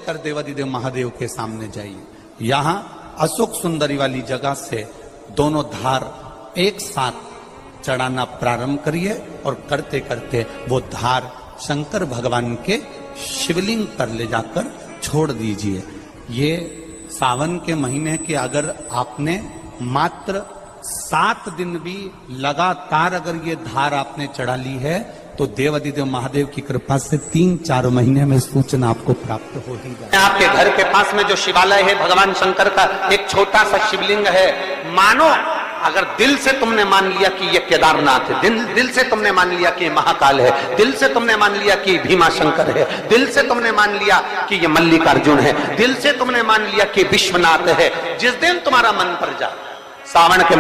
लेकर देवादिदेव महादेव के सामने जाइए। यहाँ अशोक सुंदरी वाली जगह से दोनों धार एक साथ चढ़ाना प्रारंभ करिए और करते करते वो धार शंकर भगवान के शिवलिंग पर ले जाकर छोड़ दीजिए। ये सावन के महीने के अगर आपने मात्र 7 दिन भी लगातार अगर ये धार आपने चढ़ा ली है तो देवादिदेव महादेव की कृपा से 3-4 महीने में सूचना आपको प्राप्त हो ही जाए। आपके घर के पास में जो शिवालय है भगवान शंकर का एक छोटा सा शिवलिंग है, मानो अगर दिल से तुमने मान लिया कि ये केदारनाथ है, दिल से तुमने मान लिया कि ये महाकाल है, दिल से तुमने मान लिया कि भीमा शंकर है, दिल से तुमने मान लिया कि ये मल्लिकार्जुन है, दिल से तुमने मान लिया कि विश्वनाथ है। जिस दिन तुम्हारा मन पर जाए, श्रावण के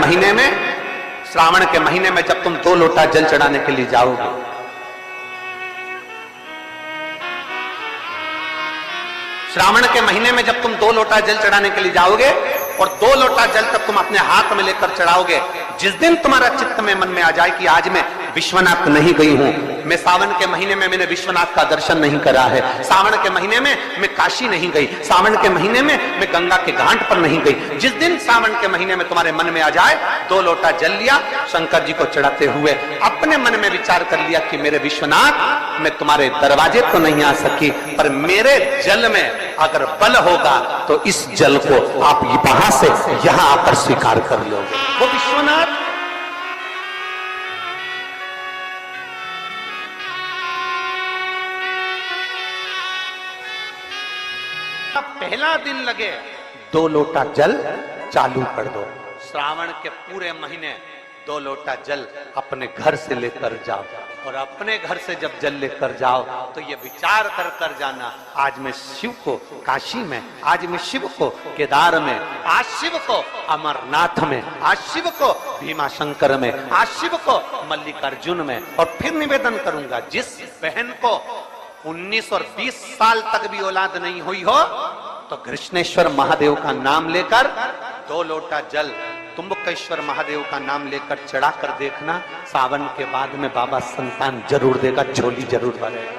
महीने में जब तुम 2 लोटा जल चढ़ाने के लिए जाओगे, श्रावण के महीने में जब तुम 2 लोटा जल चढ़ाने के लिए जाओगे और 2 लोटा जल तक तुम अपने हाथ में लेकर चढ़ाओगे, जिस दिन तुम्हारा चित्त में मन में आ जाए कि आज मैं विश्वनाथ नहीं गई हूं, मैं सावन के महीने में मैंने विश्वनाथ का दर्शन नहीं करा है, सावन के महीने में मैं काशी नहीं गई, सावन के महीने में मैं गंगा के घाट पर नहीं गई, जिस दिन सावन के महीने में तुम्हारे मन में आ जाए 2 लोटा जल लिया, शंकर जी को चढ़ाते हुए अपने मन में विचार कर लिया कि मेरे विश्वनाथ, मैं तुम्हारे दरवाजे तो नहीं आ सकी, पर मेरे जल में अगर बल होगा तो इस जल को आप वहां से यहां आकर स्वीकार कर लोगे। वो विश्वनाथ पहला दिन लगे 2 लोटा जल चालू कर दो। श्रावण के पूरे महीने 2 लोटा जल अपने घर से लेकर जाओ और अपने घर से जब जल लेकर जाओ तो ये विचार कर कर जाना, आज मैं शिव को काशी में, आज मैं शिव को केदार में, आज शिव को अमरनाथ में, आज शिव को भीमा शंकर में, आज शिव को मल्लिकार्जुन में। और फिर निवेदन करूंगा, जिस बहन को 19 और 20 साल तक भी औलाद नहीं हुई हो तो कृष्णेश्वर महादेव का नाम लेकर 2 लोटा जल तुम्बकेश्वर महादेव का नाम लेकर चढ़ा कर देखना, सावन के बाद में बाबा संतान जरूर देगा, झोली जरूर भरेगा।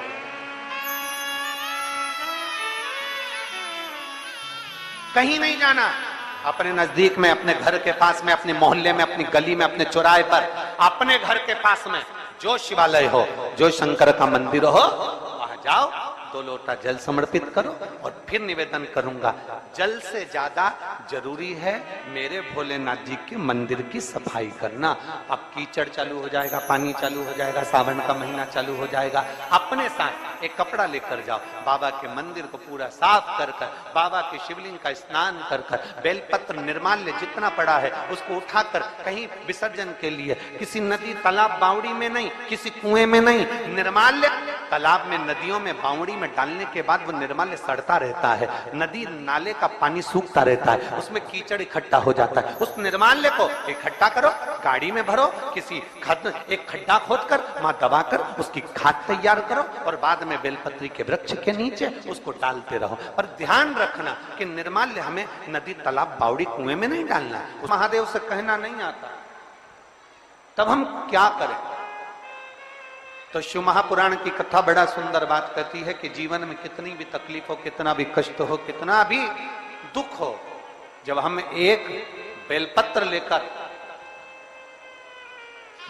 कहीं नहीं जाना, अपने नजदीक में, अपने घर के पास में, अपने मोहल्ले में, अपनी गली में, अपने चौराहे पर, अपने घर के पास में जो शिवालय हो, जो शंकर का मंदिर हो, वहां जाओ, 2 लोटा जल समर्पित करो। और फिर निवेदन करूंगा, जल से ज्यादा जरूरी है मेरे भोलेनाथ जी के मंदिर की सफाई करना। अब कीचड़ चालू हो जाएगा, पानी चालू हो जाएगा, सावन का महीना चालू हो जाएगा, अपने साथ एक कपड़ा लेकर जाओ, बाबा के मंदिर को पूरा साफ कर कर, बाबा के शिवलिंग का स्नान कर कर, बेलपत्र निर्माल्य जितना पड़ा है उसको उठाकर कहीं विसर्जन के लिए, किसी नदी तालाब बावड़ी में नहीं, किसी कुएं में नहीं, निर्माल्य तालाब में, नदियों में, बावड़ी में डालने के बाद वो निर्माल्य सड़ता रहता है, नदी नाले का पानी सूखता रहता है, उसमें कीचड़ इकट्ठा हो जाता है। उस निर्माल्य को इकट्ठा करो, गाड़ी में भरो, किसी एक खड्डा खोदकर वहां दबाकर उसकी खाद तैयार करो और बाद में बेलपत्री के वृक्ष के नीचे उसको डालते रहो। पर ध्यान रखना कि निर्माल्य हमें नदी तालाब बावड़ी कुएं में नहीं डालना, महादेव से कहना नहीं आता। तब हम क्या करें? तो शिव महापुराण की कथा बड़ा सुंदर बात कहती है कि जीवन में कितनी भी तकलीफ हो, कितना भी कष्ट हो, कितना भी दुख हो, जब हम एक बेलपत्र लेकर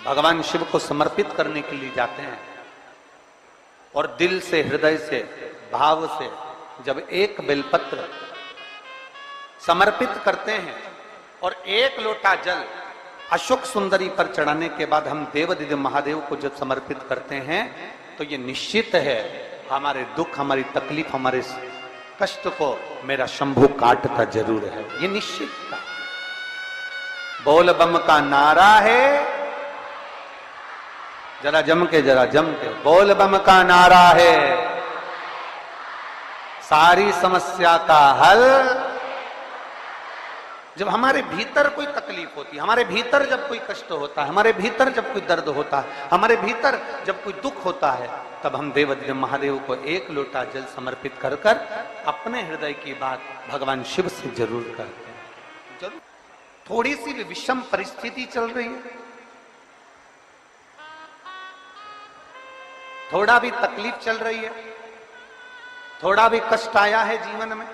भगवान शिव को समर्पित करने के लिए जाते हैं और दिल से, हृदय से, भाव से जब एक बेलपत्र समर्पित करते हैं और 1 लोटा जल अशोक सुंदरी पर चढ़ाने के बाद हम देवादिदेव महादेव को जब समर्पित करते हैं तो ये निश्चित है हमारे दुख, हमारी तकलीफ, हमारे कष्ट को मेरा शंभू काटता जरूर है, ये निश्चित था। बोल बम का नारा है, जरा जम के बोल बम का नारा है, सारी समस्या का हल। जब हमारे भीतर कोई तकलीफ होती है, हमारे भीतर जब कोई कष्ट होता है, हमारे भीतर जब कोई दर्द होता है, हमारे भीतर जब कोई दुख होता है, तब हम देवादिदेव महादेव को 1 लोटा जल समर्पित कर कर अपने हृदय की बात भगवान शिव से जरूर करते हैं। जरूर थोड़ी सी भी विषम परिस्थिति चल रही है, थोड़ा भी तकलीफ चल रही है, थोड़ा भी कष्ट आया है जीवन में,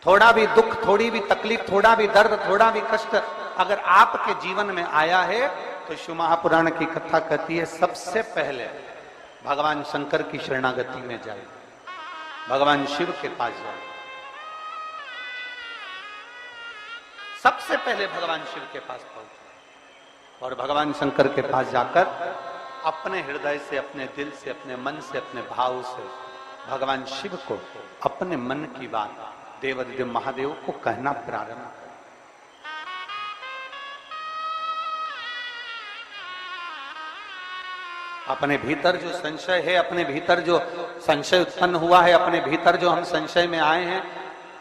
थोड़ा भी दुख, थोड़ी भी तकलीफ, थोड़ा भी दर्द, थोड़ा भी कष्ट अगर आपके जीवन में आया है तो शिव महापुराण की कथा कहती है सबसे पहले भगवान शंकर की शरणागति में जाए, भगवान शिव के पास जाए। सबसे पहले भगवान शिव के पास पहुंचे और भगवान शंकर के पास जाकर अपने हृदय से, अपने दिल से, अपने मन से, अपने भाव से भगवान शिव को अपने मन की बात देवाधिदेव महादेव को कहना प्रारंभ कर। अपने भीतर जो संशय है, अपने भीतर जो संशय उत्पन्न हुआ है, अपने भीतर जो हम संशय में आए हैं,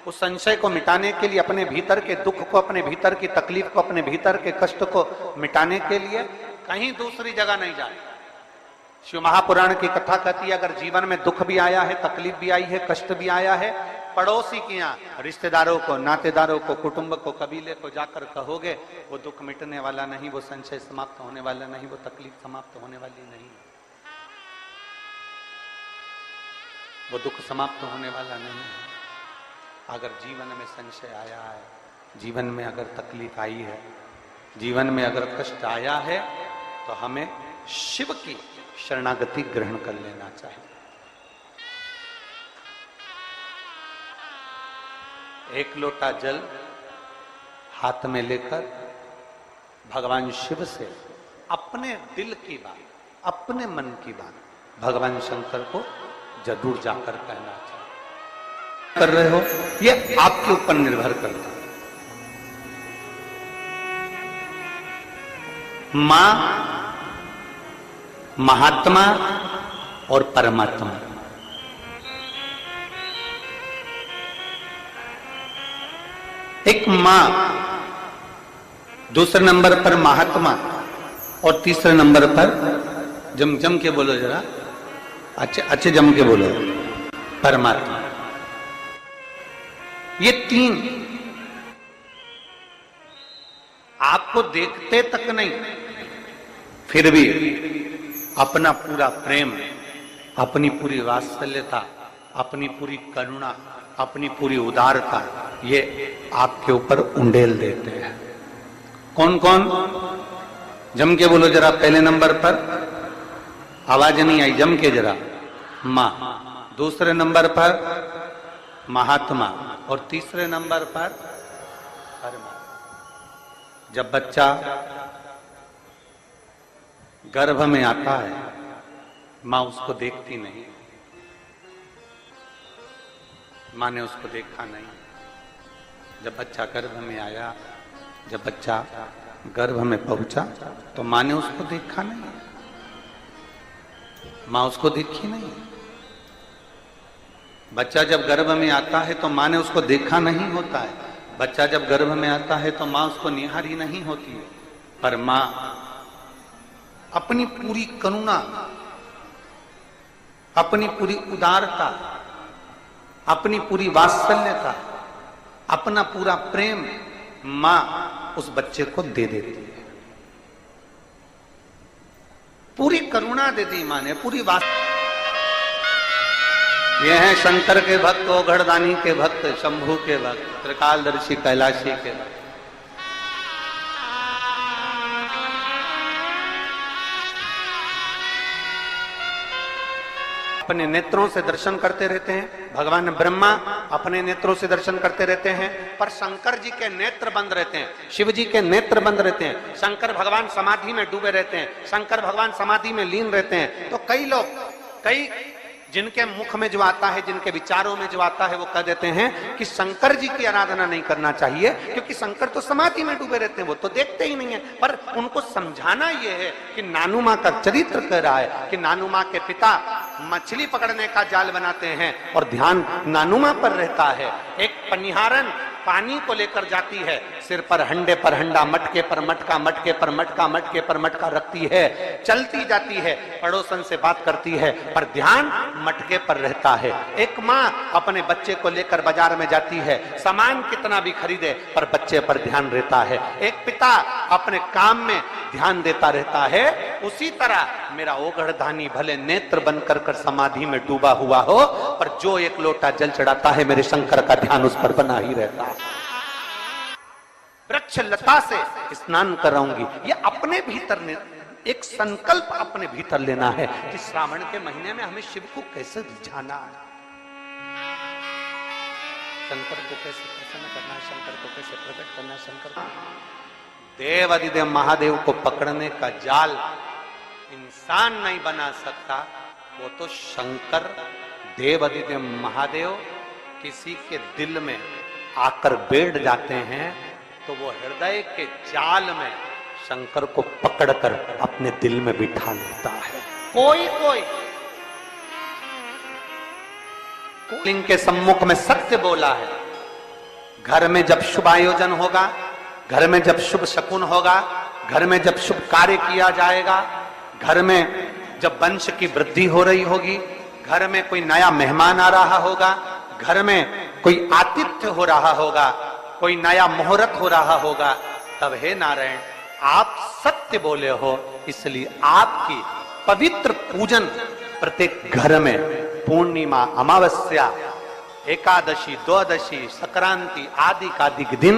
उस संशय को मिटाने के लिए, अपने भीतर के दुख को, अपने भीतर की तकलीफ को, अपने भीतर के कष्ट को मिटाने के लिए कहीं दूसरी जगह नहीं जाए। शिव महापुराण की कथा कहती है अगर जीवन में दुख भी आया है, तकलीफ भी आई है, कष्ट भी आया है, पड़ोसी के यहाँ, रिश्तेदारों को, नातेदारों को, कुटुंब को, कबीले को जाकर कहोगे, वो दुख मिटने वाला नहीं, वो संशय समाप्त होने वाला नहीं, वो तकलीफ समाप्त होने वाली नहीं, वो दुख समाप्त होने वाला नहीं है। अगर जीवन में संशय आया है, जीवन में अगर तकलीफ आई है, जीवन में अगर कष्ट आया है, तो हमें शिव की शरणागति ग्रहण कर लेना चाहिए। एक लोटा जल हाथ में लेकर भगवान शिव से अपने दिल की बात, अपने मन की बात भगवान शंकर को जरूर जाकर कहना चाहिए। कर रहे हो ये आपके ऊपर निर्भर करता है। मां, महात्मा और परमात्मा, एक मां, दूसरे नंबर पर महात्मा और तीसरे नंबर पर जम के बोलो जरा, अच्छे जम के बोलो, परमात्मा। ये तीन आपको देखते तक नहीं, फिर भी अपना पूरा प्रेम, अपनी पूरी वात्सल्यता, अपनी पूरी करुणा, अपनी पूरी उदारता ये आपके ऊपर उंडेल देते हैं। कौन कौन? जम के बोलो जरा। पहले नंबर पर आवाज नहीं आई, जम के जरा। मां, दूसरे नंबर पर महात्मा और तीसरे नंबर पर परमात्मा। जब बच्चा गर्भ में आता है, मां उसको देखती नहीं, मां ने उसको देखा नहीं। जब बच्चा गर्भ में आया, जब बच्चा गर्भ में पहुंचा तो मां ने उसको देखा नहीं, मां उसको देखी नहीं। बच्चा जब गर्भ में आता है तो मां ने उसको देखा नहीं होता है, बच्चा जब गर्भ में आता है तो मां उसको निहारी नहीं होती है, पर मां अपनी पूरी करुणा, अपनी पूरी उदारता, अपनी पूरी वात्सल्यता, अपना पूरा प्रेम मां उस बच्चे को दे देती है। पूरी करुणा दे दी मां ने, पूरी ये हैं शंकर के भक्त, ओघड़दानी के भक्त, शंभू के भक्त, त्रिकालदर्शी कैलाशी के भक्त। अपने नेत्रों से दर्शन करते रहते हैं। भगवान ब्रह्मा अपने नेत्रों से दर्शन करते रहते हैं, पर शंकर जी के नेत्र बंद रहते हैं, शिव जी के नेत्र बंद रहते हैं। शंकर भगवान समाधि में डूबे रहते हैं, शंकर भगवान समाधि में लीन रहते हैं। तो कई लोग, कई जिनके मुख में जो आता है, जिनके विचारों में जो आता है, वो कह देते हैं कि शंकर जी की आराधना नहीं करना चाहिए क्योंकि शंकर तो समाधि में डूबे रहते हैं, वो तो देखते ही नहीं है। पर उनको समझाना यह है कि नानू मां का चरित्र कह रहा है कि नानू मां के पिता मछली पकड़ने का जाल बनाते हैं और ध्यान नानू मां पर रहता है। एक पनिहारन पानी को लेकर जाती है, सिर पर हंडे पर हंडा, मटके पर मटका, मटके पर मटका, मटके पर मटका रखती है, चलती जाती है, पड़ोसन से बात करती है, पर ध्यान मटके पर रहता है। एक माँ अपने बच्चे को लेकर बाजार में जाती है, सामान कितना भी खरीदे पर बच्चे पर ध्यान रहता है। एक पिता अपने काम में ध्यान देता रहता है, उसी तरह मेरा ओगढ़धानी भले नेत्र बनकर कर समाधि में डूबा हुआ हो, पर जो एक लोटा जल चढ़ाता है मेरे शंकर का ध्यान उस पर बना ही रहता है। वृक्ष लता से स्नान कराऊंगी, ये अपने भीतर एक संकल्प अपने भीतर लेना है कि श्रावण के महीने में हमें शिव को कैसे रिझाना है, शंकर को कैसे प्रसन्न करना है, शंकर को कैसे प्रकट करना है। शंकर को देव अधिदेव महादेव को पकड़ने का जाल इंसान नहीं बना सकता, वो तो शंकर देव अधिदेव महादेव किसी के दिल में आकर बैठ जाते हैं तो वो हृदय के जाल में शंकर को पकड़कर अपने दिल में बिठा लेता है। कोई कोई लिंग के सम्मुख में सत्य बोला है, घर में जब शुभ आयोजन होगा, घर में जब शुभ शकुन होगा, घर में जब शुभ कार्य किया जाएगा, घर में जब वंश की वृद्धि हो रही होगी, घर में कोई नया मेहमान आ रहा होगा, घर में कोई आतिथ्य हो रहा होगा, कोई नया मुहूर्त हो रहा होगा, तब हे नारायण आप सत्य बोले हो, इसलिए आपकी पवित्र पूजन प्रत्येक घर में पूर्णिमा, अमावस्या, एकादशी, द्वादशी, संक्रांति आदि कादिक दिन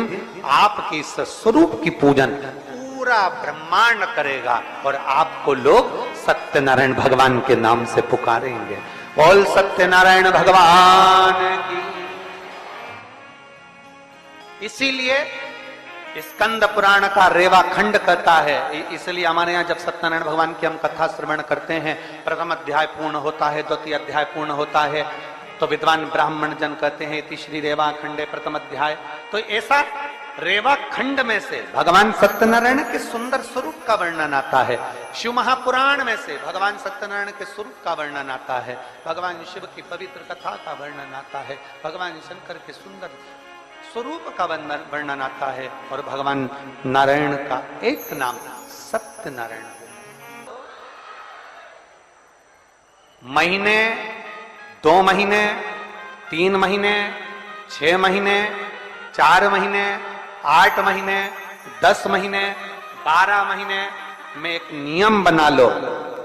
आपके इस स्वरूप की पूजन पूरा ब्रह्मांड करेगा और आपको लोग सत्यनारायण भगवान के नाम से पुकारेंगे। बोल सत्यनारायण भगवान की। इसीलिए स्कंद पुराण का रेवा खंड कहता है, इसलिए हमारे यहाँ जब सत्यनारायण भगवान की हम कथा श्रवण करते हैं, प्रथम अध्याय पूर्ण होता है, द्वितीय अध्याय पूर्ण होता है, तो विद्वान ब्राह्मण जन कहते हैं इति श्री रेवा खंडे प्रथम अध्याय। तो ऐसा रेवा खंड में से भगवान सत्यनारायण के सुंदर स्वरूप का वर्णन आता है, शिव महापुराण में से भगवान सत्यनारायण के स्वरूप का वर्णन आता है, भगवान शिव की पवित्र कथा का वर्णन आता है, भगवान शंकर के सुंदर स्वरूप का वर्णन आता है, और भगवान नारायण का एक नाम सत्यनारायण है। महीने, 2 महीने, 3 महीने, 6 महीने, 4 महीने, 8 महीने, 10 महीने, 12 महीने में एक नियम बना लो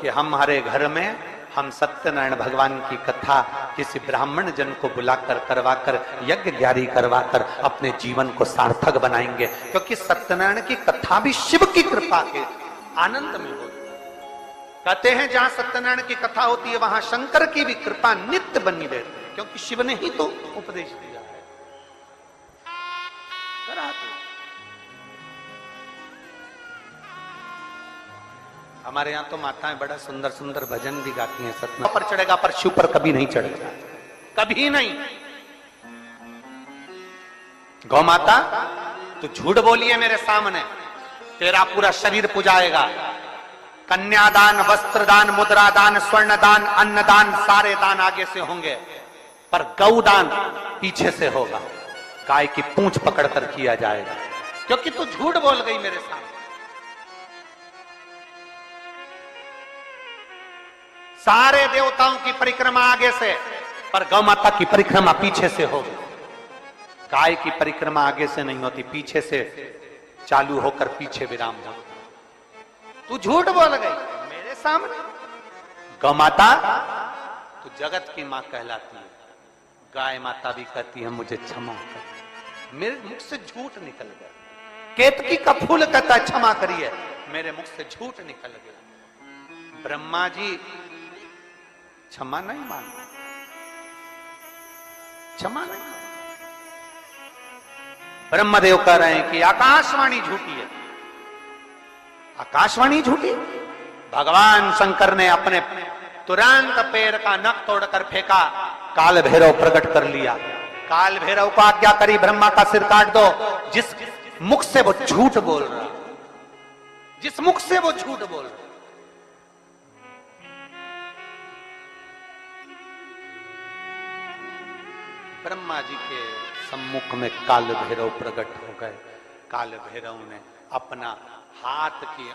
कि हमारे घर में हम सत्यनारायण भगवान की कथा किसी ब्राह्मण जन को बुलाकर करवाकर यज्ञ ग्यारी करवाकर अपने जीवन को सार्थक बनाएंगे, क्योंकि सत्यनारायण की कथा भी शिव की कृपा के आनंद में होती है। कहते हैं जहां सत्यनारायण की कथा होती है वहां शंकर की भी कृपा नित्य बनी रहती है, क्योंकि शिव ने ही तो उपदेश दिया है। हमारे यहाँ तो माताएं बड़ा सुंदर सुंदर भजन भी गाती हैं, सत्यनारायण पर चढ़ेगा पर शिव पर कभी नहीं चढ़ेगा, कभी नहीं। गौ माता तू झूठ बोलिए मेरे सामने, तेरा पूरा शरीर पुजाएगा। कन्यादान, वस्त्रदान, मुद्रादान, स्वर्णदान, अन्नदान, सारे दान आगे से होंगे, पर गौदान पीछे से होगा, गाय की पूंछ पकड़कर किया जाएगा, क्योंकि तू झूठ बोल गई मेरे सामने। सारे देवताओं की परिक्रमा आगे से, पर गौ माता की परिक्रमा पीछे से होगी। गाय की परिक्रमा आगे से नहीं होती, पीछे से चालू होकर पीछे विराम हो। तू झूठ बोल गई मेरे सामने। गौ माता तू जगत की मां कहलाती है, गाय माता भी कहती है मुझे क्षमा कर, मेरे मुख से झूठ निकल गया। केतकी का फूल कहता है क्षमा करिए, मेरे मुख से झूठ निकल गया। ब्रह्मा जी क्षमा नहीं मांगते, क्षमा नहीं। ब्रह्मदेव कह रहे हैं कि आकाशवाणी झूठी है। आकाशवाणी झूठी? भगवान शंकर ने अपने तुरंत पैर का नख तोड़कर फेंका, काल भैरव प्रकट कर लिया। काल भैरव को आज्ञा करी ब्रह्मा का सिर काट दो। जिस मुख से वो झूठ बोल रहा, जिस मुख से वो झूठ बोल रहा, ब्रह्मा जी के सम्मुख में काल भैरव प्रकट हो गए। काल भैरव ने अपना हाथ की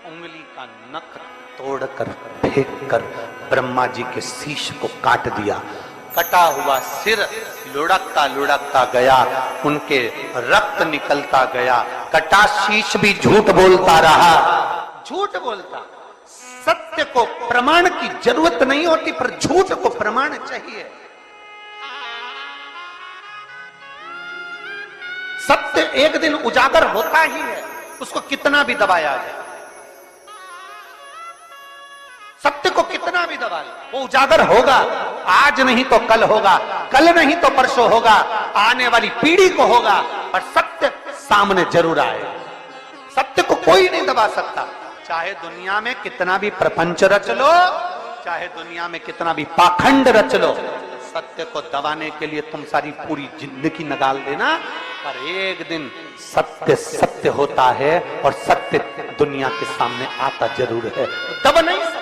उंगली का नख तोड़कर फेंककर ब्रह्मा जी के शीश को काट दिया। कटा हुआ सिर लुढ़कता लुढ़कता गया, उनके रक्त निकलता गया। कटा शीश भी झूठ बोलता रहा, झूठ बोलता। सत्य को प्रमाण की जरूरत नहीं होती, पर झूठ को प्रमाण चाहिए। सत्य एक दिन उजागर होता ही है, उसको कितना भी दबाया जाए। सत्य को कितना भी दबा ले, वो उजागर होगा। आज नहीं तो कल होगा, कल नहीं तो परसों होगा, आने वाली पीढ़ी को होगा, पर सत्य सामने जरूर आएगा। सत्य को कोई नहीं दबा सकता। चाहे दुनिया में कितना भी प्रपंच रच लो, चाहे दुनिया में कितना भी पाखंड रच लो, सत्य को दबाने के लिए तुम सारी पूरी जिंदगी निकाल देना, पर एक दिन सत्य सत्य होता है और सत्य दुनिया के सामने आता जरूर है। दब नहीं सकता,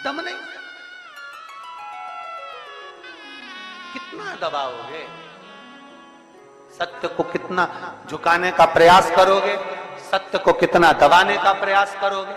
दम नहीं। कितना दबाओगे? सत्य को कितना झुकाने का प्रयास करोगे? सत्य को कितना दबाने का प्रयास करोगे?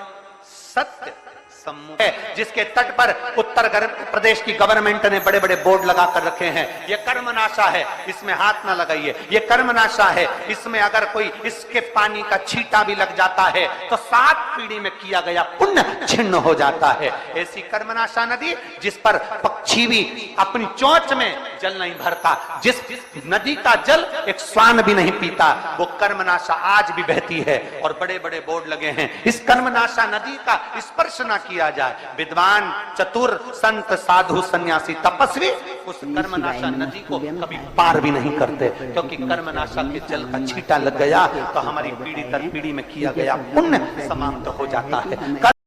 सत्य समूह है जिसके तट पर उत्तर प्रदेश की गवर्नमेंट ने बड़े बड़े बोर्ड लगाकर रखे हैं, ये कर्मनाशा है, इसमें हाथ ना लगाइए, ये कर्मनाशा है, इसमें अगर कोई इसके पानी का छींटा भी लग जाता है तो 7 पीढ़ी में किया गया पुण्य छिन्न हो जाता है। ऐसी कर्मनाशा नदी जिस पर पक्षी भी अपनी चोंच में जल नहीं भरता, जिस नदी का जल एक श्वान भी नहीं पीता, वो कर्मनाशा आज भी बहती है और बड़े बड़े बोर्ड लगे हैं। इस कर्मनाशा नदी का स्पर्श ना किया जाए। विद्वान, चतुर, संत, साधु, सन्यासी, तपस्वी उस कर्मनाशा नदी को कभी पार भी नहीं करते, क्योंकि कर्मनाशा के जल का छींटा लग गया तो हमारी पीढ़ी दर पीढ़ी में किया गया पुण्य समाप्त हो जाता है।